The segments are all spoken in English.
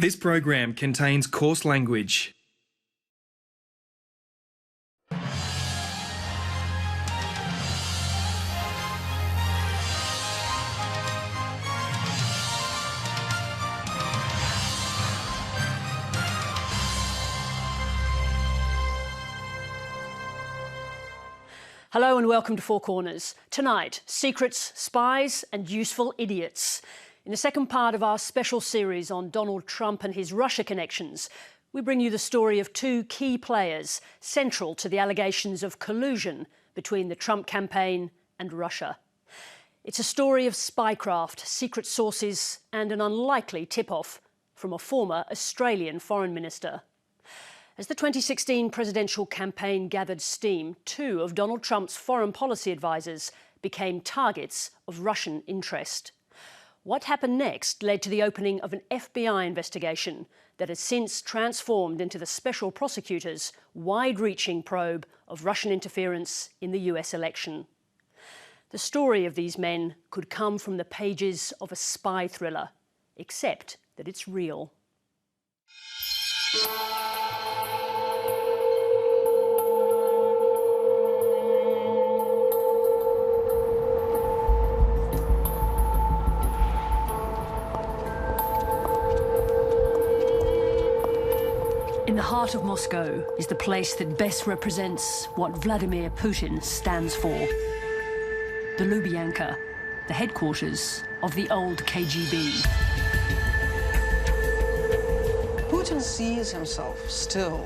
This program contains coarse language. Hello and welcome to Four Corners. Tonight, secrets, spies and useful idiots. In the second part of our special series on Donald Trump and his Russia connections, we bring you the story of two key players central to the allegations of collusion between the Trump campaign and Russia. It's a story of spycraft, secret sources and an unlikely tip-off from a former Australian foreign minister. As the 2016 presidential campaign gathered steam, two of Donald Trump's foreign policy advisers became targets of Russian interest. What happened next led to the opening of an FBI investigation that has since transformed into the special prosecutor's wide-reaching probe of Russian interference in the US election. The story of these men could come from the pages of a spy thriller, except that it's real. In the heart of Moscow is the place that best represents what Vladimir Putin stands for. The Lubyanka, the headquarters of the old KGB. Putin sees himself still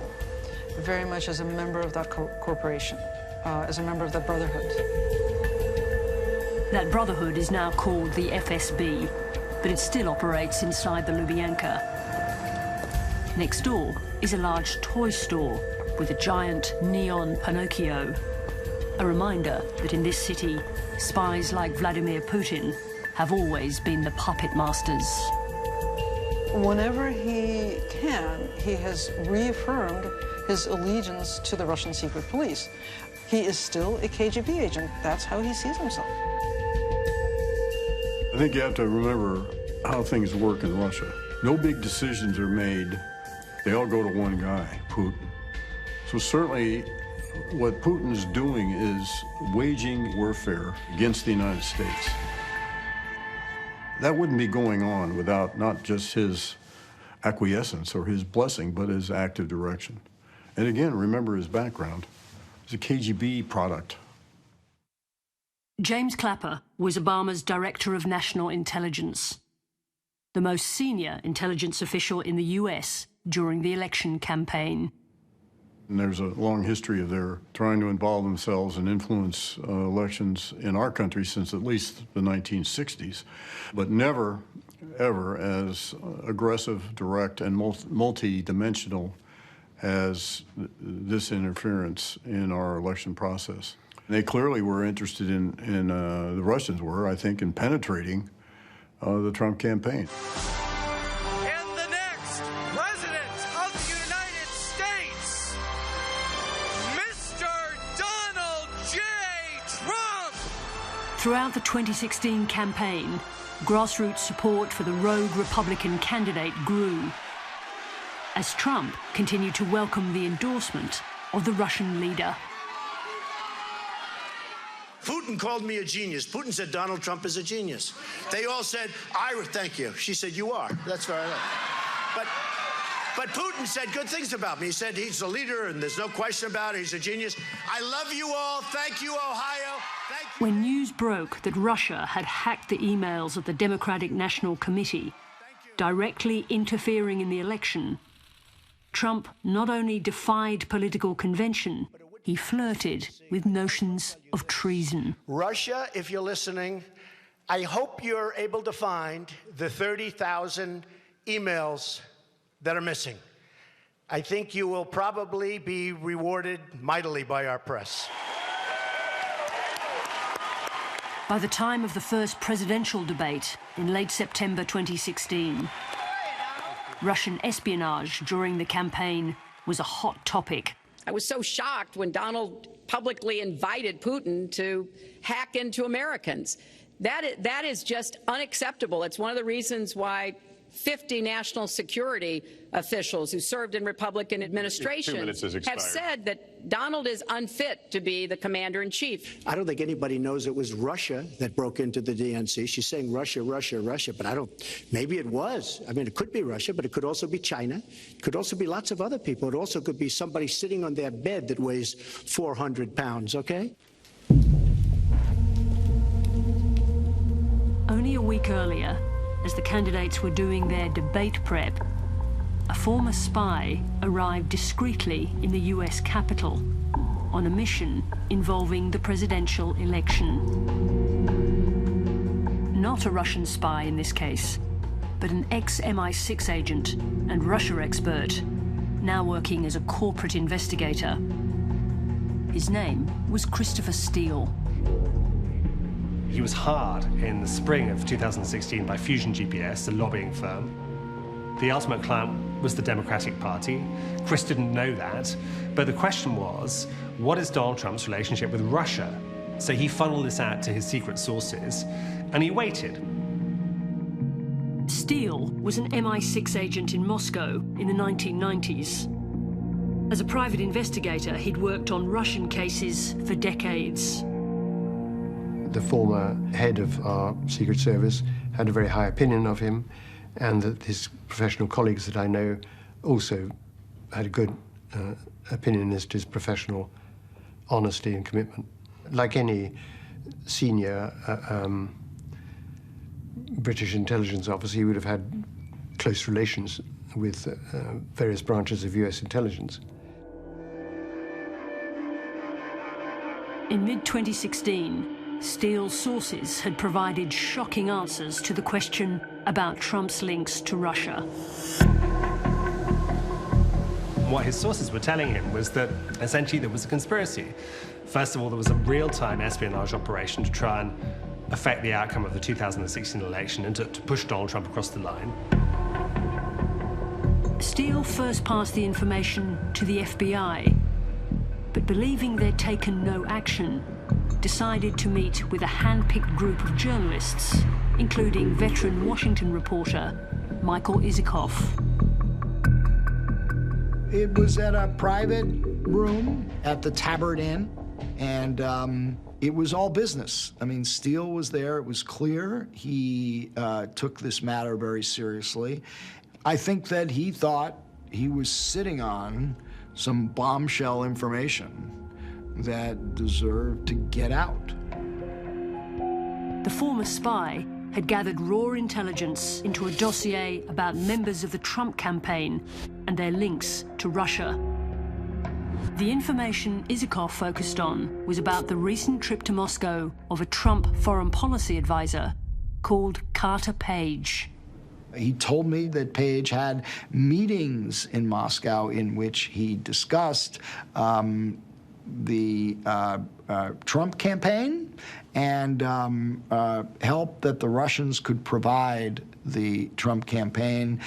very much as a member of that corporation, as a member of that brotherhood. That brotherhood is now called the FSB, but it still operates inside the Lubyanka. Next door is a large toy store with a giant neon Pinocchio. A reminder that in this city, spies like Vladimir Putin have always been the puppet masters. Whenever he can, he has reaffirmed his allegiance to the Russian secret police. He is still a KGB agent. That's how he sees himself. I think you have to remember how things work in Russia. No big decisions are made. They all go to one guy, Putin. So certainly what Putin is doing is waging warfare against the United States. That wouldn't be going on without not just his acquiescence or his blessing, but his active direction. And again, remember his background. He's a KGB product. James Clapper was Obama's Director of National Intelligence, the most senior intelligence official in the US during the election campaign. And there's a long history of their trying to involve themselves and influence elections in our country since at least the 1960s, but never, ever as aggressive, direct, and multi-dimensional as this interference in our election process. They clearly were interested in the Russians were, I think, in penetrating the Trump campaign. Throughout the 2016 campaign, grassroots support for the rogue Republican candidate grew as Trump continued to welcome the endorsement of the Russian leader. Putin called me a genius. Putin said Donald Trump is a genius. They all said, Ira, thank you. She said, you are. That's fair enough. But Putin said good things about me. He said he's a leader and there's no question about it. He's a genius. I love you all. Thank you, Ohio. Thank you. When news broke that Russia had hacked the emails of the Democratic National Committee, directly interfering in the election, Trump not only defied political convention, he flirted with notions of treason. Russia, if you're listening, I hope you're able to find the 30,000 emails that are missing. I think you will probably be rewarded mightily by our press. By the time of the first presidential debate in late September 2016, Russian espionage during the campaign was a hot topic. I was so shocked when Donald publicly invited Putin to hack into Americans. That is just unacceptable. It's one of the reasons why 50 national security officials who served in Republican administrations have said that Donald is unfit to be the commander-in-chief. I don't think anybody knows it was Russia that broke into the DNC. She's saying Russia, Russia, Russia, but maybe it was. I mean, it could be Russia, but it could also be China. It could also be lots of other people. It also could be somebody sitting on their bed that weighs 400 pounds, okay? Only a week earlier, as the candidates were doing their debate prep, a former spy arrived discreetly in the US Capitol on a mission involving the presidential election. Not a Russian spy in this case, but an ex-MI6 agent and Russia expert, now working as a corporate investigator. His name was Christopher Steele. He was hired in the spring of 2016 by Fusion GPS, a lobbying firm. The ultimate client was the Democratic Party. Chris didn't know that, but the question was, what is Donald Trump's relationship with Russia? So he funneled this out to his secret sources, and he waited. Steele was an MI6 agent in Moscow in the 1990s. As a private investigator, he'd worked on Russian cases for decades. The former head of our Secret Service had a very high opinion of him, and that his professional colleagues that I know also had a good opinion as to his professional honesty and commitment. Like any senior British intelligence officer, he would have had close relations with various branches of US intelligence. In mid-2016, Steele's sources had provided shocking answers to the question about Trump's links to Russia. What his sources were telling him was that essentially there was a conspiracy. First of all, there was a real-time espionage operation to try and affect the outcome of the 2016 election and to push Donald Trump across the line. Steele first passed the information to the FBI, but believing they'd taken no action, decided to meet with a hand-picked group of journalists, including veteran Washington reporter Michael Isikoff. It was at a private room at the Tabard Inn, and it was all business. I mean, Steele was there. It was clear he took this matter very seriously. I think that he thought he was sitting on some bombshell information that deserved to get out. The former spy had gathered raw intelligence into a dossier about members of the Trump campaign and their links to Russia. The information Isikoff focused on was about the recent trip to Moscow of a Trump foreign policy advisor called Carter Page. He told me that Page had meetings in Moscow in which he discussed the Trump campaign and help that the Russians could provide the Trump campaign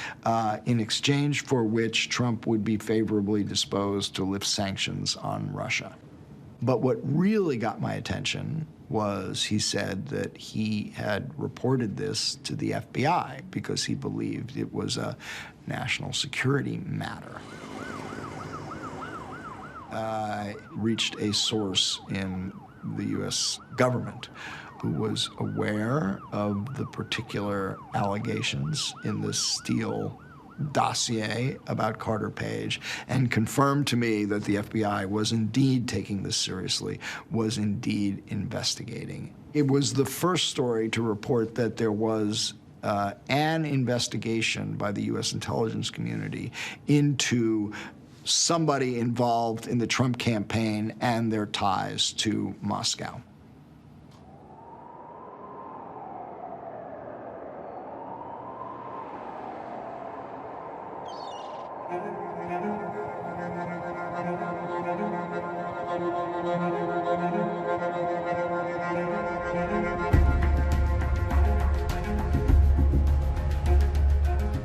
in exchange for which Trump would be favorably disposed to lift sanctions on Russia. But what really got my attention was he said that he had reported this to the FBI because he believed it was a national security matter. Reached a source in the U.S. government who was aware of the particular allegations in this Steele dossier about Carter Page and confirmed to me that the FBI was indeed taking this seriously, was indeed investigating. It was the first story to report that there was an investigation by the U.S. intelligence community into somebody involved in the Trump campaign and their ties to Moscow.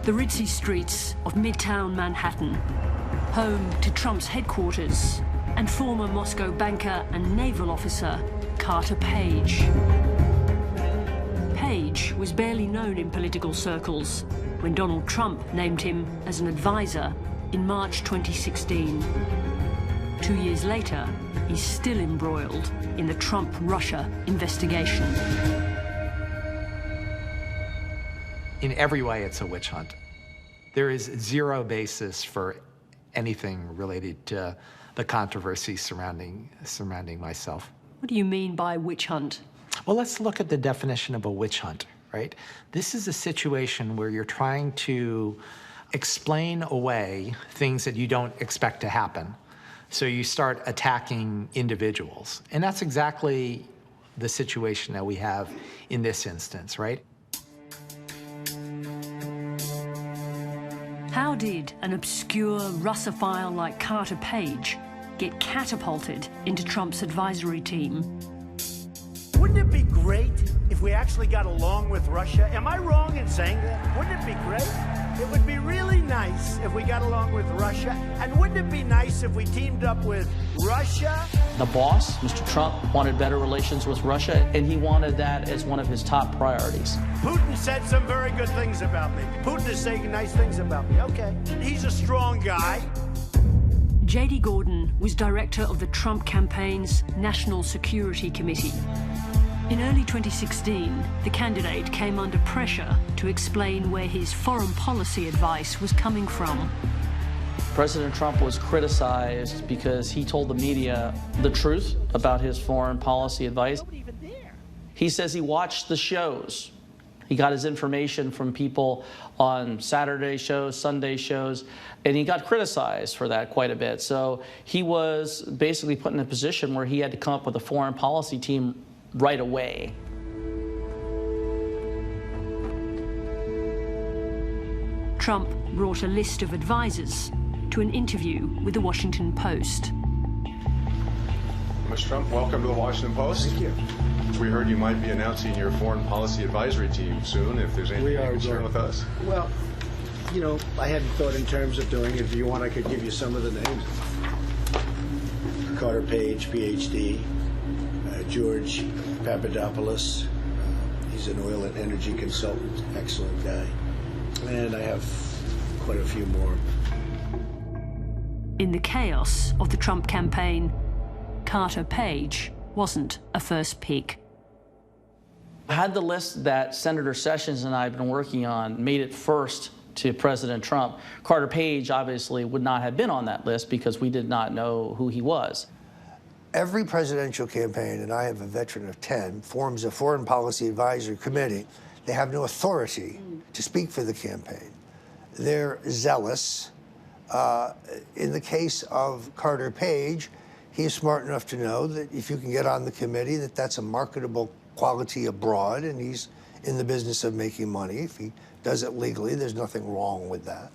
The ritzy streets of Midtown Manhattan, home to Trump's headquarters and former Moscow banker and naval officer Carter Page. Page was barely known in political circles, when Donald Trump named him as an advisor in March 2016. 2 years later, he's still embroiled in the Trump-Russia investigation. In every way, it's a witch hunt. There is zero basis for anything related to the controversy surrounding myself. What do you mean by witch hunt? Well, let's look at the definition of a witch hunt, right? This is a situation where you're trying to explain away things that you don't expect to happen. So you start attacking individuals. And that's exactly the situation that we have in this instance, right? How did an obscure Russophile like Carter Page get catapulted into Trump's advisory team? Wouldn't it be great if we actually got along with Russia? Am I wrong in saying that? Wouldn't it be great? It would be really nice if we got along with Russia. And wouldn't it be nice if we teamed up with Russia? The boss, Mr. Trump, wanted better relations with Russia, and he wanted that as one of his top priorities. Putin said some very good things about me. Putin is saying nice things about me. Okay. He's a strong guy. J.D. Gordon was director of the Trump campaign's National Security Committee. In early 2016, the candidate came under pressure to explain where his foreign policy advice was coming from. President Trump was criticized because he told the media the truth about his foreign policy advice. He says he watched the shows. He got his information from people on Saturday shows, Sunday shows, and he got criticized for that quite a bit. So he was basically put in a position where he had to come up with a foreign policy team right away. Trump brought a list of advisors to an interview with the Washington Post. Mr. Trump, welcome to the Washington Post. Thank you. We heard you might be announcing your foreign policy advisory team soon. If there's anything you can share with us. Well, you know, I hadn't thought in terms of doing it. If you want, I could give you some of the names. Carter Page, PhD. George Papadopoulos. He's an oil and energy consultant. Excellent guy. And I have quite a few more. In the chaos of the Trump campaign, Carter Page wasn't a first pick. Had the list that Senator Sessions and I have been working on made it first to President Trump, Carter Page obviously would not have been on that list because we did not know who he was. Every presidential campaign, and I have a veteran of 10, forms a foreign policy advisory committee. They have no authority to speak for the campaign. They're zealous. In the case of Carter Page, he's smart enough to know that if you can get on the committee, that's a marketable quality abroad, and he's in the business of making money. If he does it legally, there's nothing wrong with that.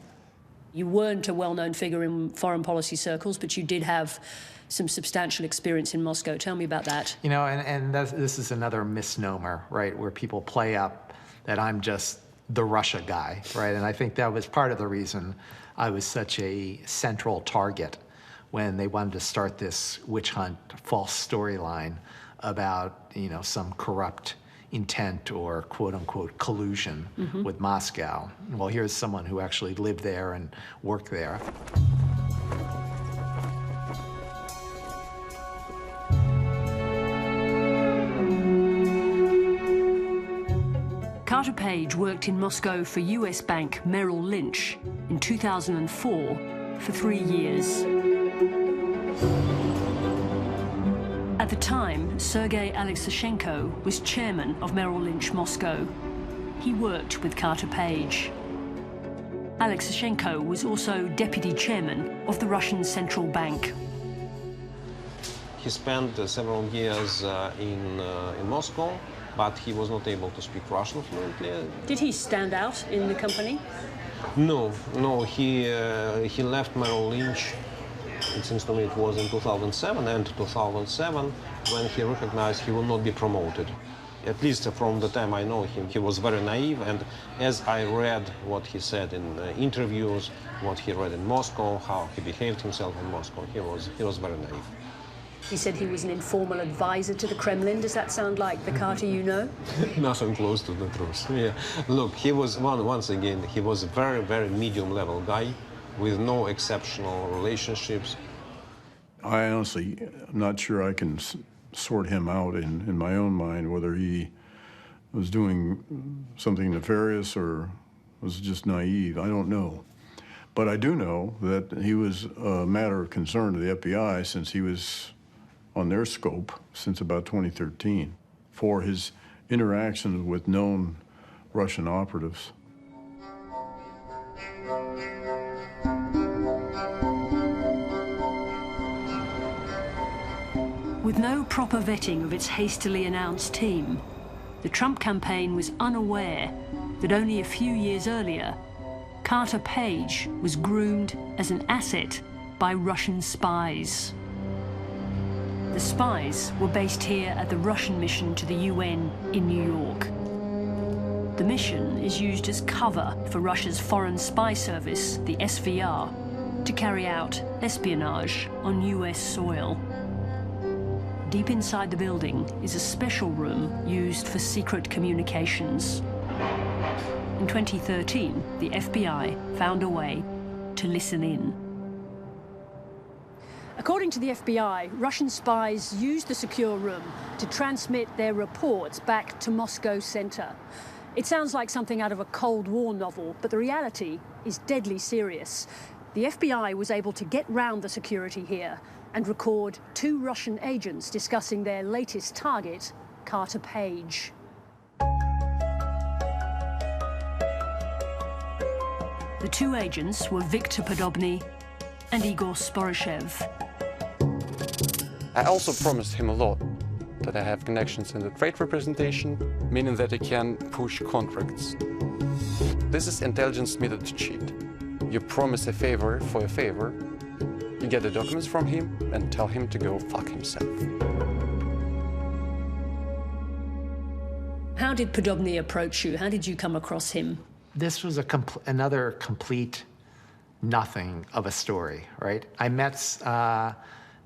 You weren't a well-known figure in foreign policy circles, but you did have some substantial experience in Moscow. Tell me about that. You know, and this is another misnomer, right, where people play up that I'm just the Russia guy, right? And I think that was part of the reason I was such a central target when they wanted to start this witch hunt, false storyline about, you know, some corrupt intent or quote-unquote collusion with Moscow. Well, here's someone who actually lived there and worked there. Carter Page worked in Moscow for US bank Merrill Lynch in 2004 for 3 years. At the time, Sergei Alexishenko was chairman of Merrill Lynch Moscow. He worked with Carter Page. Alexishenko was also deputy chairman of the Russian Central Bank. He spent several years in Moscow, but he was not able to speak Russian fluently. Did he stand out in the company? No. He left Merrill Lynch. It seems to me it was in 2007, and 2007, when he recognized he will not be promoted. At least from the time I know him, he was very naive, and as I read what he said in interviews, what he read in Moscow, how he behaved himself in Moscow, he was very naive. He said he was an informal advisor to the Kremlin. Does that sound like the Carter you know? Nothing close to the truth. Yeah. Look, he was, once again, he was a very, very medium-level guy with no exceptional relationships. I honestly am not sure I can sort him out in my own mind, whether he was doing something nefarious or was just naive. I don't know. But I do know that he was a matter of concern to the FBI since he was on their scope since about 2013 for his interactions with known Russian operatives. With no proper vetting of its hastily announced team, the Trump campaign was unaware that only a few years earlier, Carter Page was groomed as an asset by Russian spies. The spies were based here at the Russian mission to the UN in New York. The mission is used as cover for Russia's Foreign Spy Service, the SVR, to carry out espionage on US soil. Deep inside the building is a special room used for secret communications. In 2013, the FBI found a way to listen in. According to the FBI, Russian spies used the secure room to transmit their reports back to Moscow Center. It sounds like something out of a Cold War novel, but the reality is deadly serious. The FBI was able to get round the security here and record 2 Russian agents discussing their latest target, Carter Page. The 2 agents were Viktor Podobny and Igor Sporyshev. I also promised him a lot, that I have connections in the trade representation, meaning that I can push contracts. This is intelligence method to cheat. You promise a favor for a favor, you get the documents from him and tell him to go fuck himself. How did Podobny approach you? How did you come across him? This was another complete nothing of a story, right? I met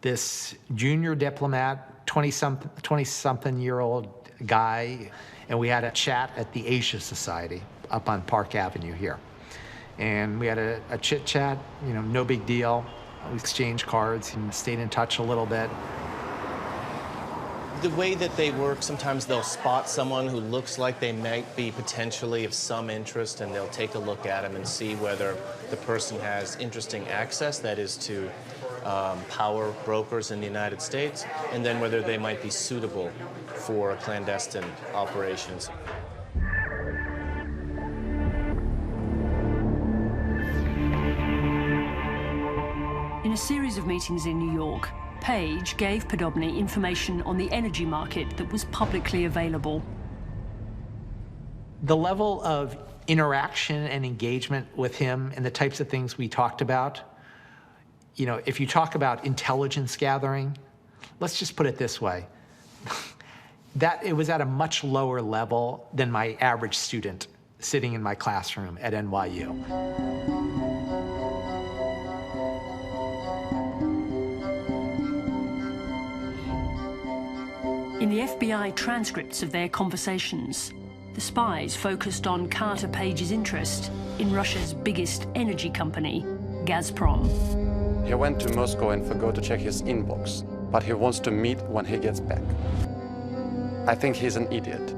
this junior diplomat, 20-something-year-old guy, and we had a chat at the Asia Society up on Park Avenue here. And we had a chit-chat, you know, no big deal. We exchanged cards and stayed in touch a little bit. The way that they work, sometimes they'll spot someone who looks like they might be potentially of some interest, and they'll take a look at them and see whether the person has interesting access, that is to power brokers in the United States, and then whether they might be suitable for clandestine operations. In a series of meetings in New York, Page gave Podobny information on the energy market that was publicly available. The level of interaction and engagement with him and the types of things we talked about, you know, if you talk about intelligence gathering, let's just put it this way, that it was at a much lower level than my average student sitting in my classroom at NYU. In the FBI transcripts of their conversations, the spies focused on Carter Page's interest in Russia's biggest energy company, Gazprom. He went to Moscow and forgot to check his inbox, but he wants to meet when he gets back. I think he's an idiot.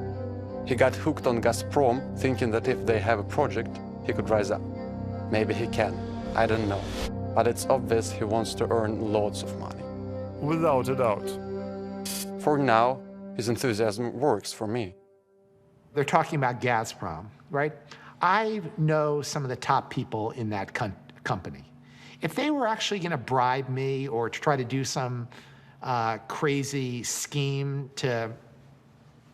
He got hooked on Gazprom, thinking that if they have a project, he could rise up. Maybe he can, I don't know. But it's obvious he wants to earn loads of money. Without a doubt. For now, his enthusiasm works for me. They're talking about Gazprom, right? I know some of the top people in that company. If they were actually going to bribe me or to try to do some crazy scheme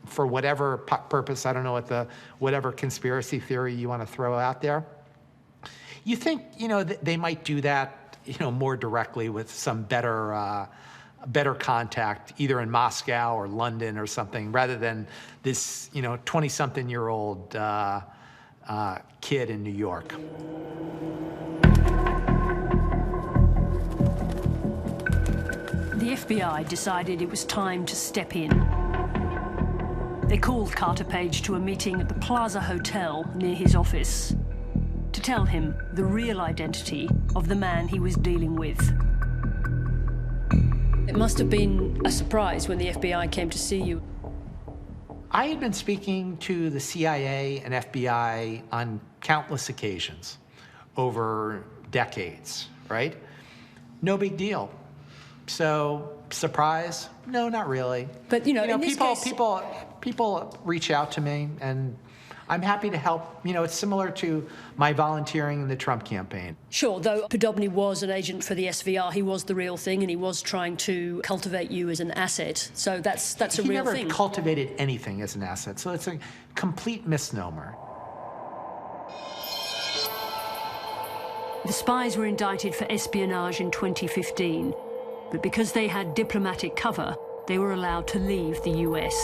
for whatever purpose, I don't know whatever conspiracy theory you want to throw out there, you think, you know, they might do that, you know, more directly with some better contact, either in Moscow or London or something, rather than this, you know, 20-something-year-old kid in New York. The FBI decided it was time to step in. They called Carter Page to a meeting at the Plaza Hotel near his office to tell him the real identity of the man he was dealing with. It must have been a surprise when the FBI came to see you. I had been speaking to the CIA and FBI on countless occasions over decades, right? No big deal. So, surprise? No, not really. But, you know, in this case... people reach out to me, and I'm happy to help. You know, it's similar to my volunteering in the Trump campaign. Sure, though Podobny was an agent for the SVR, he was the real thing, and he was trying to cultivate you as an asset. So that's a real thing. He never cultivated anything as an asset, so it's a complete misnomer. The spies were indicted for espionage in 2015, but because they had diplomatic cover, they were allowed to leave the US.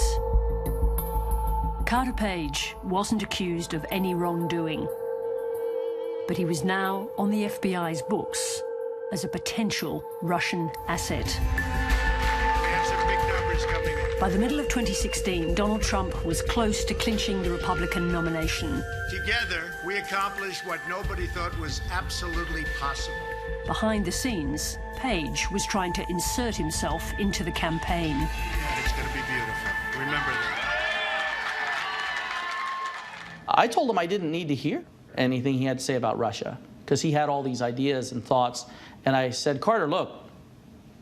Carter Page wasn't accused of any wrongdoing, but he was now on the FBI's books as a potential Russian asset. We have some big numbers coming in. By the middle of 2016, Donald Trump was close to clinching the Republican nomination. Together, we accomplished what nobody thought was absolutely possible. Behind the scenes, Page was trying to insert himself into the campaign. It's going to be beautiful. Remember that. I told him I didn't need to hear anything he had to say about Russia, because he had all these ideas and thoughts. And I said, Carter, look,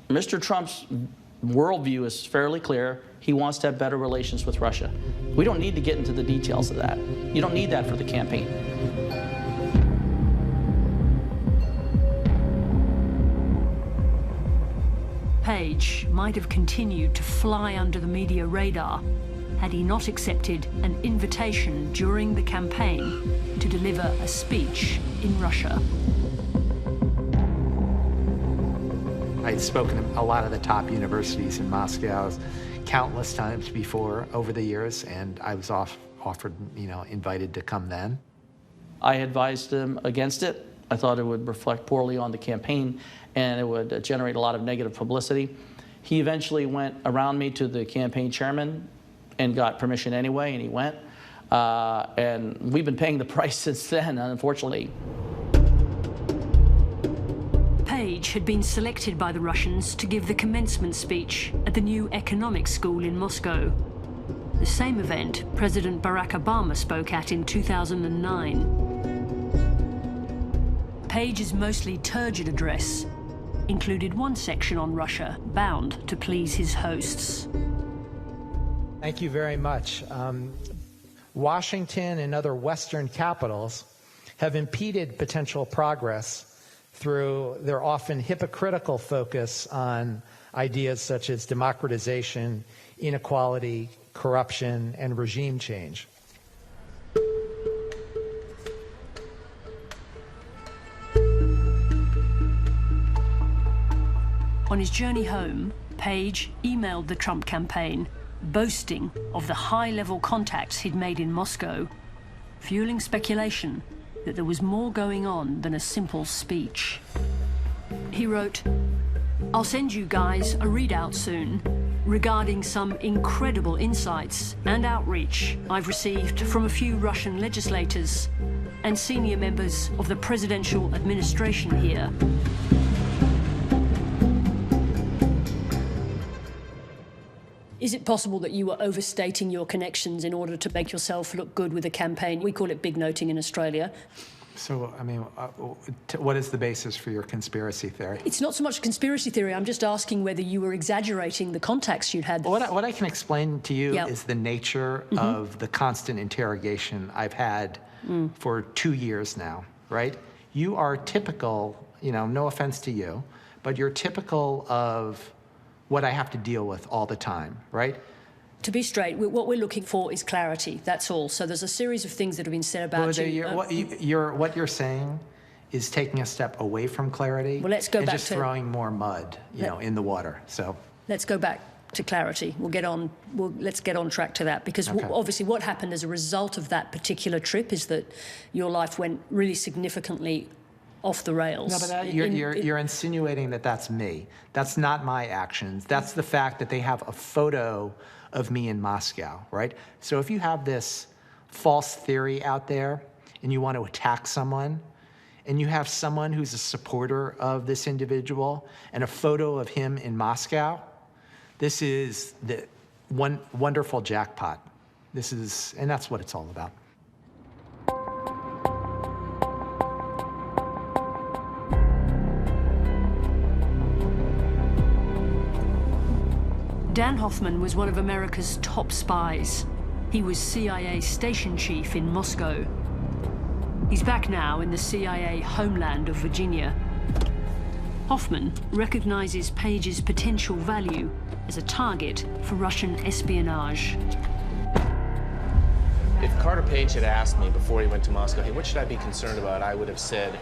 Mr. Trump's worldview is fairly clear. He wants to have better relations with Russia. We don't need to get into the details of that. You don't need that for the campaign. Page might have continued to fly under the media radar had he not accepted an invitation during the campaign to deliver a speech in Russia. I'd spoken at a lot of the top universities in Moscow countless times before over the years, and I was offered, invited to come then. I advised him against it. I thought it would reflect poorly on the campaign, and it would generate a lot of negative publicity. He eventually went around me to the campaign chairman and got permission anyway, and he went. And we've been paying the price since then, unfortunately. Page had been selected by the Russians to give the commencement speech at the new economic school in Moscow, the same event President Barack Obama spoke at in 2009. Page's mostly turgid address included one section on Russia, bound to please his hosts. Thank you very much. Washington and other Western capitals have impeded potential progress through their often hypocritical focus on ideas such as democratization, inequality, corruption, and regime change. On his journey home, Page emailed the Trump campaign, boasting of the high-level contacts he'd made in Moscow, fueling speculation that there was more going on than a simple speech. He wrote, "I'll send you guys a readout soon regarding some incredible insights and outreach I've received from a few Russian legislators and senior members of the presidential administration here." Is it possible that you were overstating your connections in order to make yourself look good with a campaign? We call it big noting in Australia. So, I mean, what is the basis for your conspiracy theory? It's not so much conspiracy theory. I'm just asking whether you were exaggerating the contacts you'd had. What I can explain to you is the nature of the constant interrogation I've had for 2 years now, right? You are typical, no offense to you, but you're typical of what I have to deal with all the time, right? To be straight, what we're looking for is clarity, that's all. So there's a series of things that have been said about What you're saying is taking a step away from clarity. Well, let's go back just throwing more mud, in the water. So let's go back to clarity. Let's get on track to that, because obviously what happened as a result of that particular trip is that your life went really significantly off the rails. No, but you're insinuating that that's me. That's not my actions. That's the fact that they have a photo of me in Moscow, right? So if you have this false theory out there and you want to attack someone, and you have someone who's a supporter of this individual and a photo of him in Moscow, this is the one wonderful jackpot. And that's what it's all about. Dan Hoffman was one of America's top spies. He was CIA station chief in Moscow. He's back now in the CIA homeland of Virginia. Hoffman recognizes Page's potential value as a target for Russian espionage. If Carter Page had asked me before he went to Moscow, hey, what should I be concerned about? I would have said,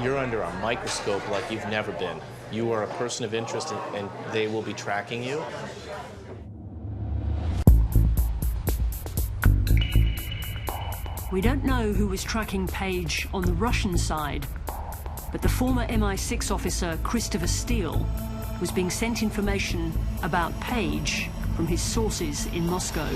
you're under a microscope like you've never been. You are a person of interest and they will be tracking you. We don't know who was tracking Page on the Russian side, but the former MI6 officer Christopher Steele was being sent information about Page from his sources in Moscow.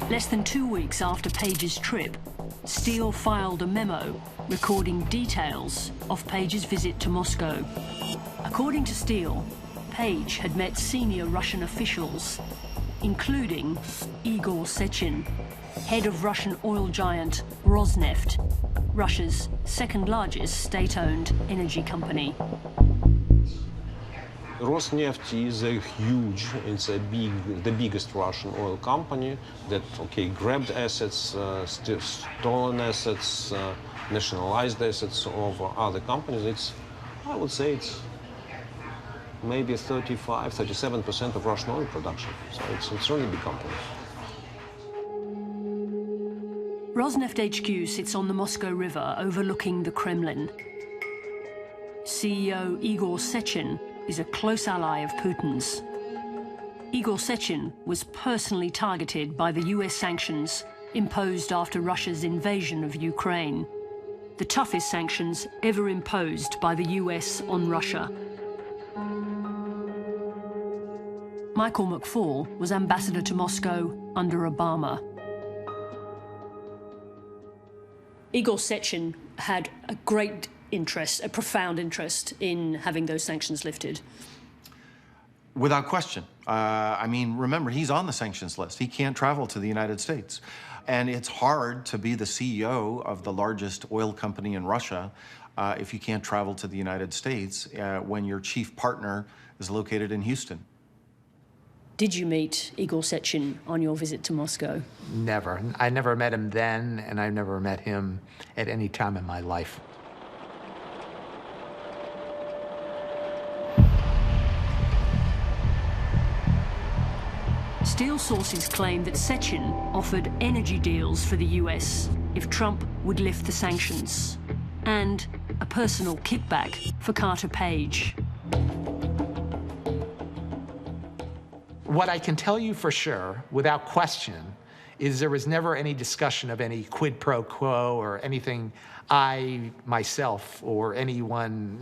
Less than 2 weeks after Page's trip, Steele filed a memo recording details of Page's visit to Moscow. According to Steele, Page had met senior Russian officials, including Igor Sechin, head of Russian oil giant Rosneft, Russia's second-largest state-owned energy company. Rosneft is a huge, it's the biggest Russian oil company that, grabbed assets, stolen assets, nationalized assets of other companies. I would say it's maybe 37% of Russian oil production. So it's really a big company. Rosneft HQ sits on the Moscow River overlooking the Kremlin. CEO Igor Sechin is a close ally of Putin's. Igor Sechin was personally targeted by the US sanctions imposed after Russia's invasion of Ukraine, the toughest sanctions ever imposed by the US on Russia. Michael McFaul was ambassador to Moscow under Obama. Igor Sechin had a great interest, a profound interest in having those sanctions lifted. Without question. I mean, remember, he's on the sanctions list. He can't travel to the United States. And it's hard to be the CEO of the largest oil company in Russia if you can't travel to the United States when your chief partner is located in Houston. Did you meet Igor Sechin on your visit to Moscow? Never. I never met him then, and I've never met him at any time in my life. Steele sources claim that Sechin offered energy deals for the US if Trump would lift the sanctions, and a personal kickback for Carter Page. What I can tell you for sure, without question, is there was never any discussion of any quid pro quo or anything I, myself, or anyone,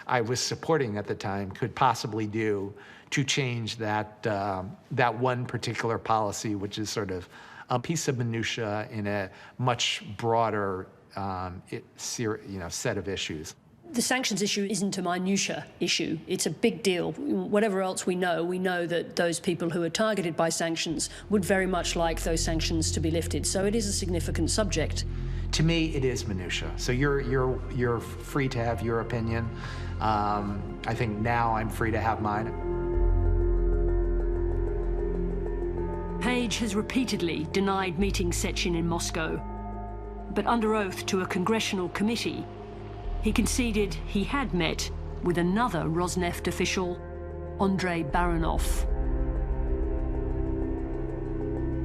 I was supporting at the time could possibly do to change that, that one particular policy, which is sort of a piece of minutia in a much broader set of issues. The sanctions issue isn't a minutia issue. It's a big deal. Whatever else we know that those people who are targeted by sanctions would very much like those sanctions to be lifted. So it is a significant subject. To me, it is minutia. So you're free to have your opinion. I think now I'm free to have mine. Page has repeatedly denied meeting Sechin in Moscow, but under oath to a congressional committee, he conceded he had met with another Rosneft official, Andrei Baranov.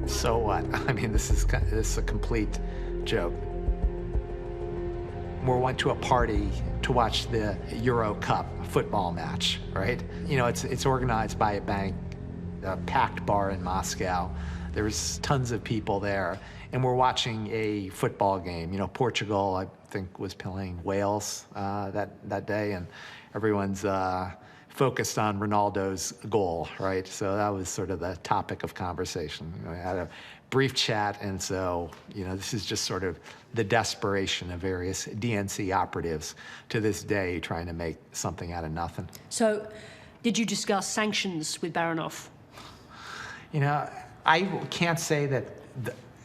So what? I mean, this is a complete joke. We went to a party to watch the Euro Cup football match, right? It's organized by a bank a packed bar in Moscow. There was tons of people there, and we're watching a football game. You know, Portugal, I think, was playing Wales that day, and everyone's focused on Ronaldo's goal, right? So that was sort of the topic of conversation. You know, I had a brief chat, and so, you know, this is just sort of the desperation of various DNC operatives to this day trying to make something out of nothing. So, did you discuss sanctions with Baranov? You know, I can't say that.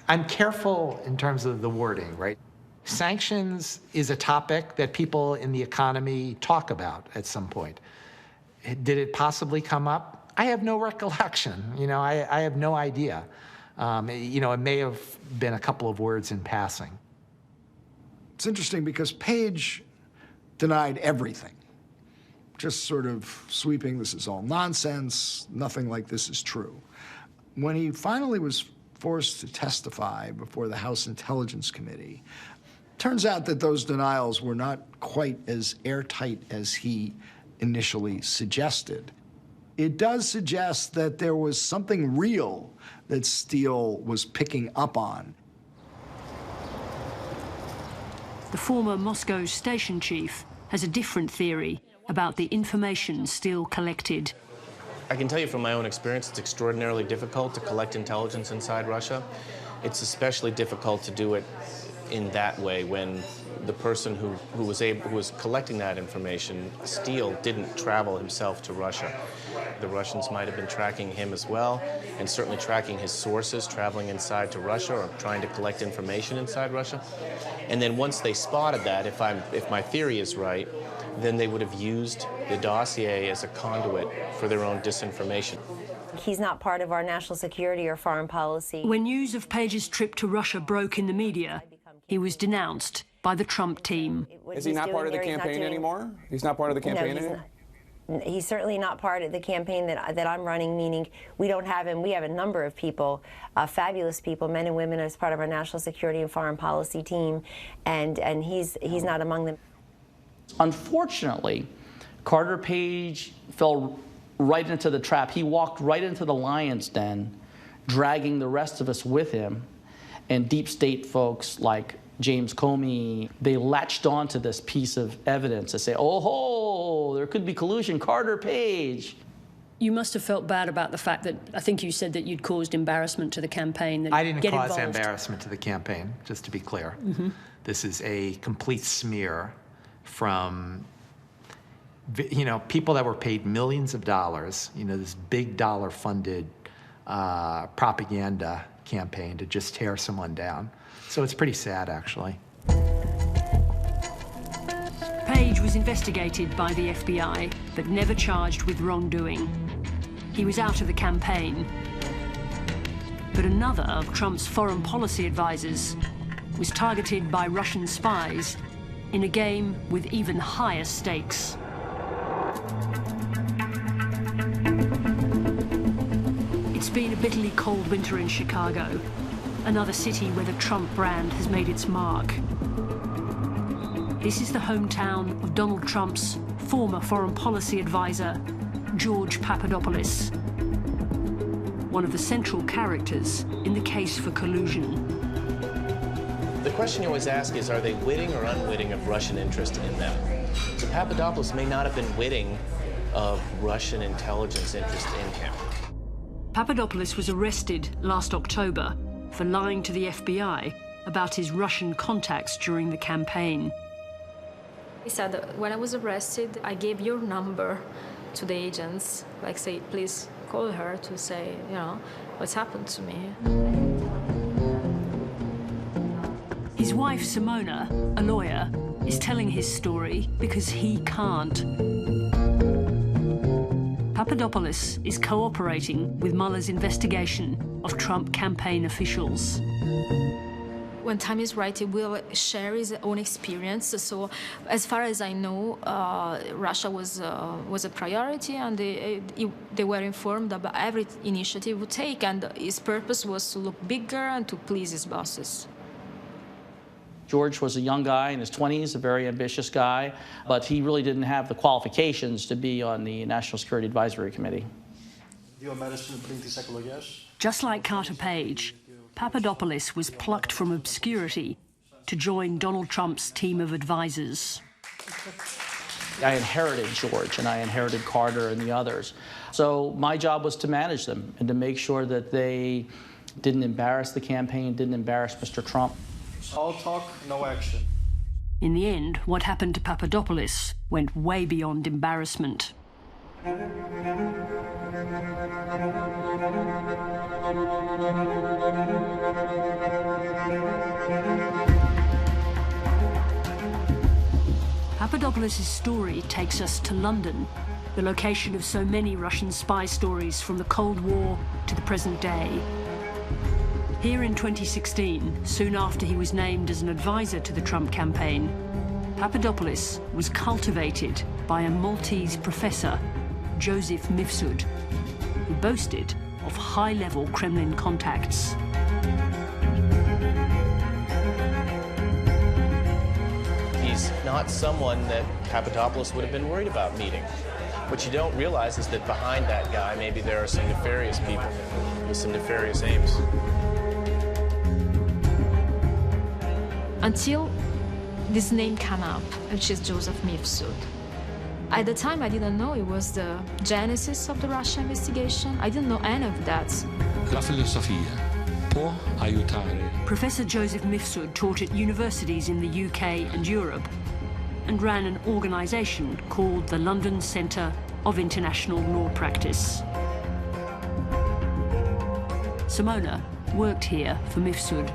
I'm careful in terms of the wording, right? Sanctions is a topic that people in the economy talk about at some point. Did it possibly come up? I have no recollection. You know, I have no idea. You know, it may have been a couple of words in passing. It's interesting because Page denied everything, just sort of sweeping, this is all nonsense, nothing like this is true. When he finally was forced to testify before the House Intelligence Committee, turns out that those denials were not quite as airtight as he initially suggested. It does suggest that there was something real that Steele was picking up on. The former Moscow station chief has a different theory about the information Steele collected. I can tell you from my own experience, it's extraordinarily difficult to collect intelligence inside Russia. It's especially difficult to do it in that way when the person who was collecting that information, Steele, didn't travel himself to Russia. The Russians might have been tracking him as well, and certainly tracking his sources traveling inside to Russia or trying to collect information inside Russia. And then once they spotted that, if my theory is right, then they would have used the dossier as a conduit for their own disinformation. He's not part of our national security or foreign policy. When news of Page's trip to Russia broke in the media, he was denounced by the Trump team. Is he not part of the campaign anymore? He's not part of the campaign anymore? He's certainly not part of the campaign that I'm running, meaning we don't have him. We have a number of people, fabulous people, men and women, as part of our national security and foreign policy team, and he's not among them. Unfortunately, Carter Page fell right into the trap. He walked right into the lion's den, dragging the rest of us with him. And deep state folks like James Comey, they latched onto this piece of evidence to say, oh, there could be collusion, Carter Page. You must have felt bad about the fact that, I think you said that you'd caused embarrassment to the campaign. That I didn't cause involved. embarrassment to the campaign, just to be clear. Mm-hmm. This is a complete smear from, you know, people that were paid millions of dollars, you know, this big dollar-funded propaganda campaign to just tear someone down. So it's pretty sad, actually. Page was investigated by the FBI, but never charged with wrongdoing. He was out of the campaign. But another of Trump's foreign policy advisors was targeted by Russian spies in a game with even higher stakes. It's been a bitterly cold winter in Chicago, another city where the Trump brand has made its mark. This is the hometown of Donald Trump's former foreign policy advisor, George Papadopoulos, one of the central characters in the case for collusion. The question you always ask is, are they witting or unwitting of Russian interest in them? So Papadopoulos may not have been witting of Russian intelligence interest in him. Papadopoulos was arrested last October for lying to the FBI about his Russian contacts during the campaign. He said that when I was arrested, I gave your number to the agents, like say, please call her to say, you know, what's happened to me. His wife, Simona, a lawyer, is telling his story because he can't. Papadopoulos is cooperating with Mueller's investigation of Trump campaign officials. When time is right, he will share his own experience. So, as far as I know, Russia was a priority, and they were informed about every initiative he would take, and his purpose was to look bigger and to please his bosses. George was a young guy in his 20s, a very ambitious guy, but he really didn't have the qualifications to be on the National Security Advisory Committee. Just like Carter Page, Papadopoulos was plucked from obscurity to join Donald Trump's team of advisors. I inherited George and I inherited Carter and the others. So my job was to manage them and to make sure that they didn't embarrass the campaign, didn't embarrass Mr. Trump. All talk, no action. In the end, what happened to Papadopoulos went way beyond embarrassment. Papadopoulos' story takes us to London, the location of so many Russian spy stories from the Cold War to the present day. Here in 2016, soon after he was named as an advisor to the Trump campaign, Papadopoulos was cultivated by a Maltese professor, Joseph Mifsud, who boasted of high-level Kremlin contacts. He's not someone that Papadopoulos would have been worried about meeting. What you don't realize is that behind that guy, maybe there are some nefarious people with some nefarious aims. Until this name came up, which is Joseph Mifsud. At the time, I didn't know it was the genesis of the Russia investigation. I didn't know any of that. La filosofia può aiutare. Professor Joseph Mifsud taught at universities in the UK and Europe and ran an organisation called the London Centre of International Law Practice. Simona worked here for Mifsud.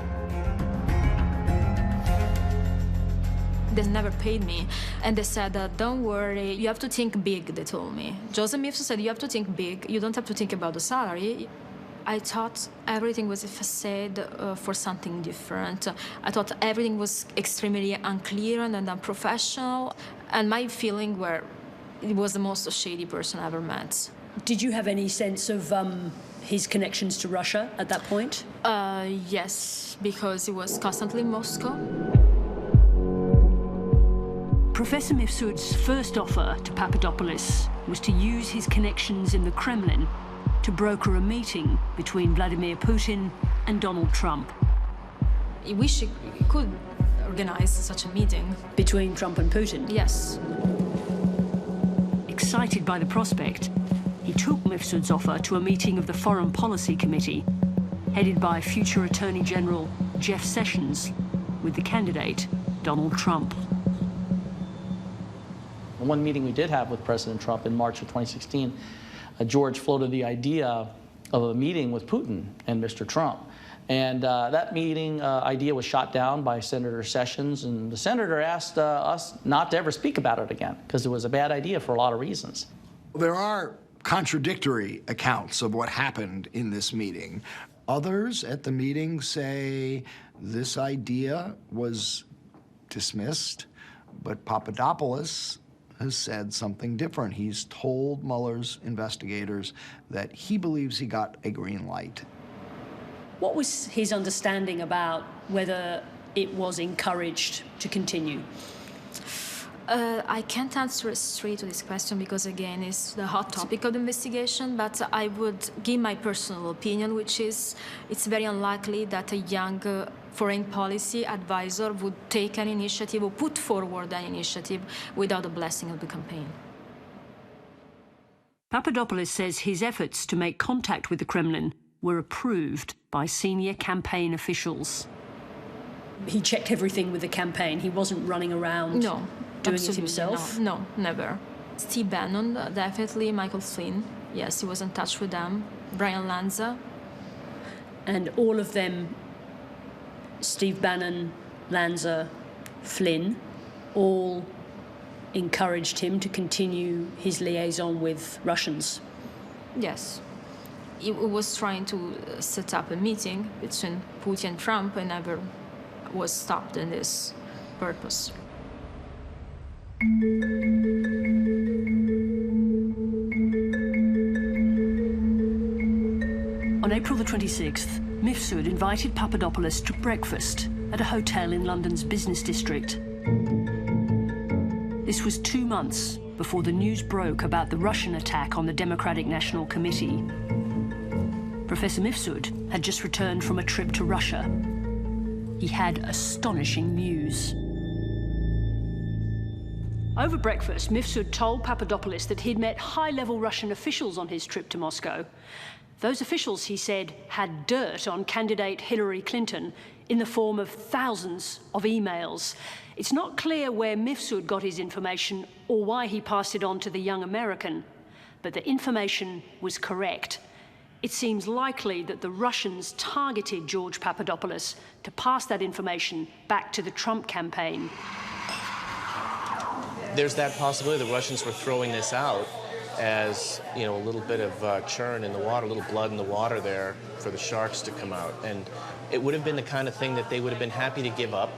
They never paid me, and they said, don't worry, you have to think big, they told me. Joseph Mifsud said, you have to think big, you don't have to think about the salary. I thought everything was a facade for something different. I thought everything was extremely unclear and unprofessional, and my feeling were it was the most shady person I ever met. Did you have any sense of his connections to Russia at that point? Yes, because he was constantly in Moscow. Professor Mifsud's first offer to Papadopoulos was to use his connections in the Kremlin to broker a meeting between Vladimir Putin and Donald Trump. I wish he could organize such a meeting. Between Trump and Putin? Yes. Excited by the prospect, he took Mifsud's offer to a meeting of the Foreign Policy Committee, headed by future Attorney General Jeff Sessions, with the candidate Donald Trump. One meeting we did have with President Trump in March of 2016, George floated the idea of a meeting with Putin and Mr. Trump. And that meeting idea was shot down by Senator Sessions, and the senator asked us not to ever speak about it again, because it was a bad idea for a lot of reasons. There are contradictory accounts of what happened in this meeting. Others at the meeting say this idea was dismissed, but Papadopoulos has said something different. He's told Mueller's investigators that he believes he got a green light. What was his understanding about whether it was encouraged to continue? I can't answer straight to this question because, again, it's the hot topic of the investigation, but I would give my personal opinion, which is it's very unlikely that a young foreign policy advisor would take an initiative or put forward an initiative without the blessing of the campaign. Papadopoulos says his efforts to make contact with the Kremlin were approved by senior campaign officials. He checked everything with the campaign. He wasn't running around doing it himself? No, never. Steve Bannon, definitely. Michael Flynn, yes, he was in touch with them. Brian Lanza. And all of them, Steve Bannon, Lanza, Flynn, all encouraged him to continue his liaison with Russians? Yes. He was trying to set up a meeting between Putin and Trump and never was stopped in this purpose. On April the 26th, Mifsud invited Papadopoulos to breakfast at a hotel in London's business district. This was 2 months before the news broke about the Russian attack on the Democratic National Committee. Professor Mifsud had just returned from a trip to Russia. He had astonishing news. Over breakfast, Mifsud told Papadopoulos that he'd met high-level Russian officials on his trip to Moscow. Those officials, he said, had dirt on candidate Hillary Clinton in the form of thousands of emails. It's not clear where Mifsud got his information or why he passed it on to the young American, but the information was correct. It seems likely that the Russians targeted George Papadopoulos to pass that information back to the Trump campaign. There's that possibility the Russians were throwing this out as, you know, a little bit of churn in the water, a little blood in the water there for the sharks to come out. And it would have been the kind of thing that they would have been happy to give up,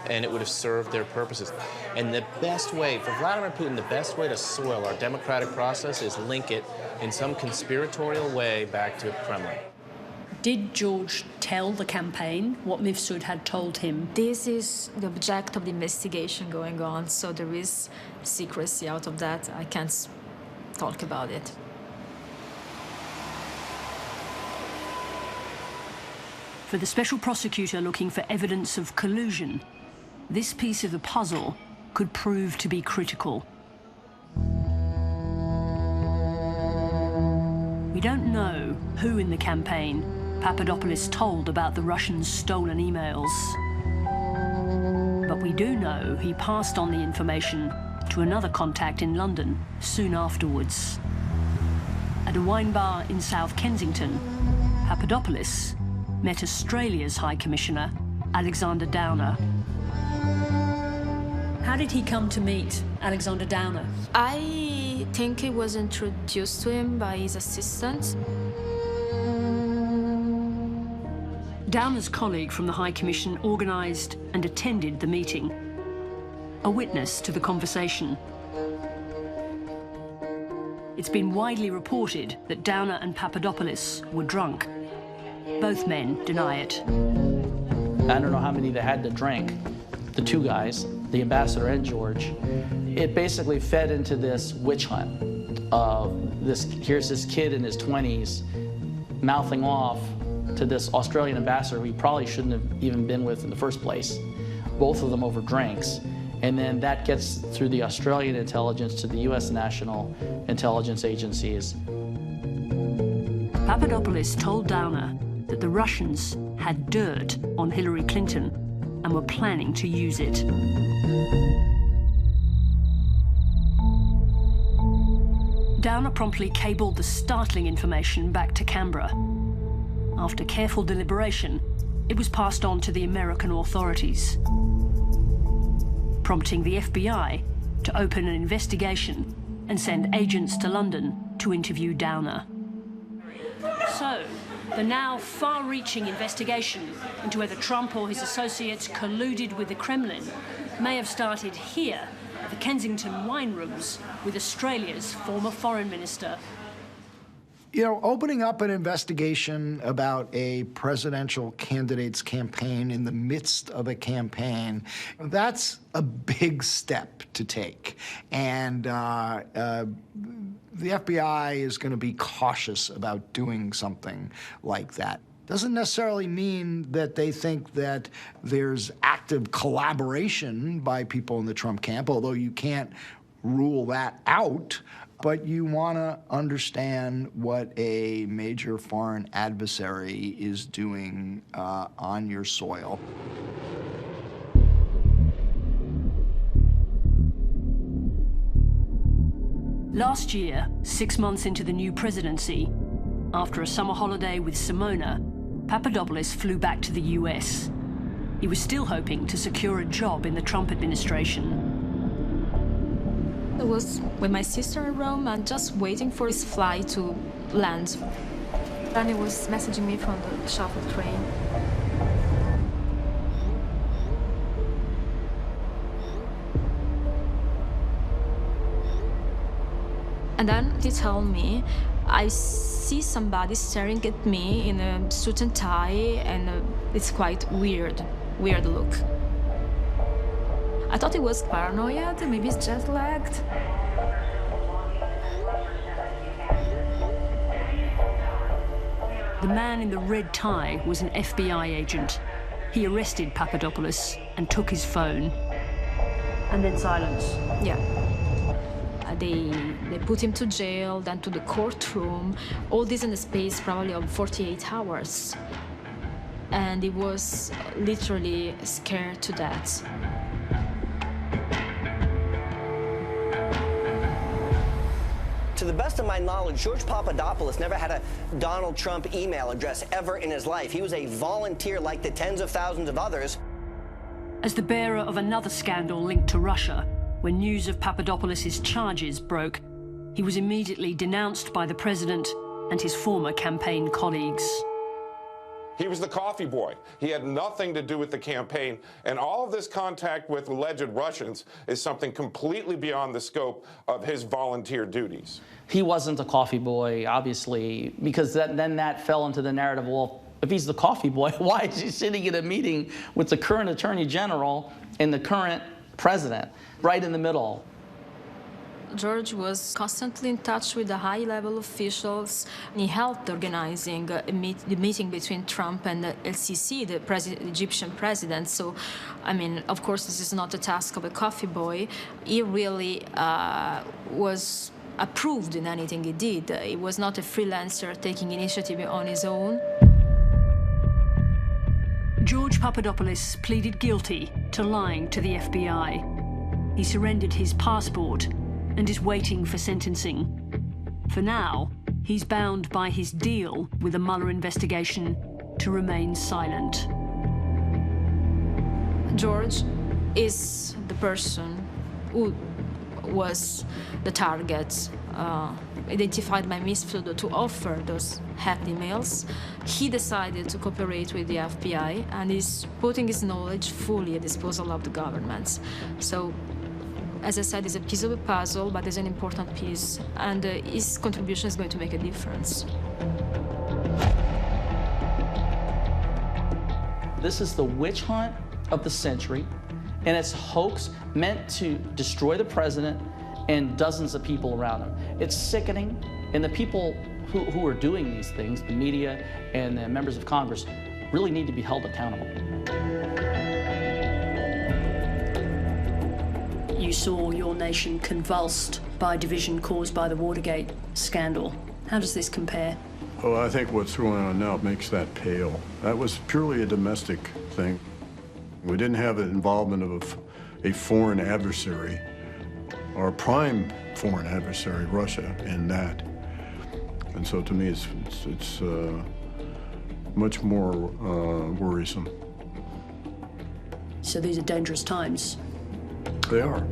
and it would have served their purposes. And the best way, for Vladimir Putin, the best way to soil our democratic process is link it in some conspiratorial way back to Kremlin. Did George tell the campaign what Mifsud had told him? This is the object of the investigation going on, so there is secrecy out of that. I can't talk about it. For the special prosecutor looking for evidence of collusion, this piece of the puzzle could prove to be critical. We don't know who in the campaign Papadopoulos told about the Russians' stolen emails. But we do know he passed on the information to another contact in London soon afterwards. At a wine bar in South Kensington, Papadopoulos met Australia's High Commissioner, Alexander Downer. How did he come to meet Alexander Downer? I think he was introduced to him by his assistant. Downer's colleague from the High Commission organised and attended the meeting, a witness to the conversation. It's been widely reported that Downer and Papadopoulos were drunk. Both men deny it. I don't know how many they had to drink, the two guys, the ambassador and George. It basically fed into this witch hunt. Here's this kid in his 20s mouthing off to this Australian ambassador who he probably shouldn't have even been with in the first place, both of them over drinks. And then that gets through the Australian intelligence to the US national intelligence agencies. Papadopoulos told Downer that the Russians had dirt on Hillary Clinton and were planning to use it. Downer promptly cabled the startling information back to Canberra. After careful deliberation, it was passed on to the American authorities, prompting the FBI to open an investigation and send agents to London to interview Downer. So, the now far-reaching investigation into whether Trump or his associates colluded with the Kremlin may have started here at the Kensington wine rooms with Australia's former foreign minister. You know, opening up an investigation about a presidential candidate's campaign in the midst of a campaign, that's a big step to take. And the FBI is going to be cautious about doing something like that. Doesn't necessarily mean that they think that there's active collaboration by people in the Trump camp, although you can't rule that out. But you want to understand what a major foreign adversary is doing on your soil. Last year, 6 months into the new presidency, after a summer holiday with Simona, Papadopoulos flew back to the US. He was still hoping to secure a job in the Trump administration. I was with my sister in Rome and just waiting for his flight to land. And he was messaging me from the shuttle train. And then he told me, I see somebody staring at me in a suit and tie, and it's quite weird look. I thought it was paranoid, maybe it's jet-lagged. The man in the red tie was an FBI agent. He arrested Papadopoulos and took his phone. And then silence. Yeah. They put him to jail, then to the courtroom, all this in the space probably of 48 hours. And he was literally scared to death. To the best of my knowledge, George Papadopoulos never had a Donald Trump email address ever in his life. He was a volunteer like the tens of thousands of others. As the bearer of another scandal linked to Russia, when news of Papadopoulos' charges broke, he was immediately denounced by the president and his former campaign colleagues. He was the coffee boy. He had nothing to do with the campaign, and all of this contact with alleged Russians is something completely beyond the scope of his volunteer duties. He wasn't a coffee boy, obviously, because then that fell into the narrative, well, if he's the coffee boy, why is he sitting in a meeting with the current Attorney General and the current president, right in the middle? George was constantly in touch with the high-level officials. He helped organizing the meeting between Trump and El-Sisi, the Egyptian president. So, I mean, of course, this is not the task of a coffee boy. He really was approved in anything he did. He was not a freelancer taking initiative on his own. George Papadopoulos pleaded guilty to lying to the FBI. He surrendered his passport and is waiting for sentencing. For now, he's bound by his deal with the Mueller investigation to remain silent. George is the person who was the target, identified by Ms. Fludo to offer those hacked emails. He decided to cooperate with the FBI and is putting his knowledge fully at disposal of the government. So, as I said, it's a piece of a puzzle, but it's an important piece, and his contribution is going to make a difference. This is the witch hunt of the century, and it's a hoax meant to destroy the president and dozens of people around him. It's sickening, and the people who are doing these things, the media and the members of Congress, really need to be held accountable. You saw your nation convulsed by division caused by the Watergate scandal. How does this compare? Well, I think what's going on now makes that pale. That was purely a domestic thing. We didn't have the involvement of a foreign adversary, our prime foreign adversary, Russia, in that. And so to me, it's much more worrisome. So these are dangerous times. They are.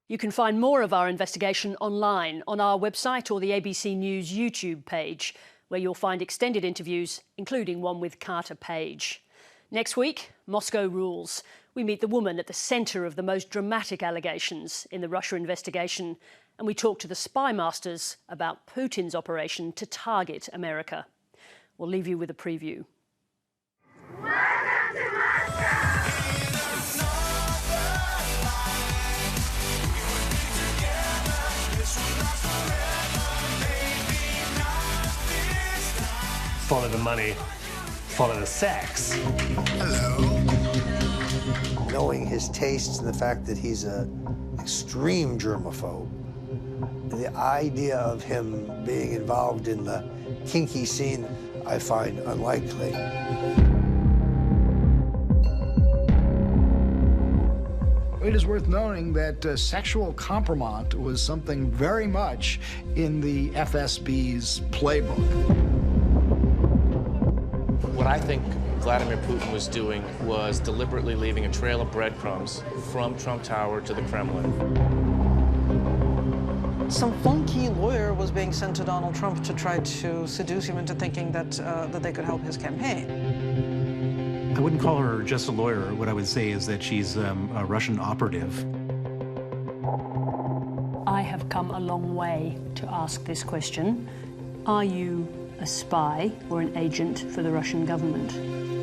You can find more of our investigation online on our website or the ABC News YouTube page, where you'll find extended interviews, including one with Carter Page. Next week, Moscow rules. We meet the woman at the centre of the most dramatic allegations in the Russia investigation, and we talk to the spy masters about Putin's operation to target America. We'll leave you with a preview. Welcome to Moscow! Follow the money, follow the sex. Hello. Knowing his tastes and the fact that he's an extreme germaphobe, the idea of him being involved in the kinky scene, I find unlikely. It is worth noting that sexual compromise was something very much in the FSB's playbook. What I think Vladimir Putin was doing was deliberately leaving a trail of breadcrumbs from Trump Tower to the Kremlin. Some funky lawyer was being sent to Donald Trump to try to seduce him into thinking that, that they could help his campaign. I wouldn't call her just a lawyer. What I would say is that she's a Russian operative. I have come a long way to ask this question. Are you a spy or an agent for the Russian government.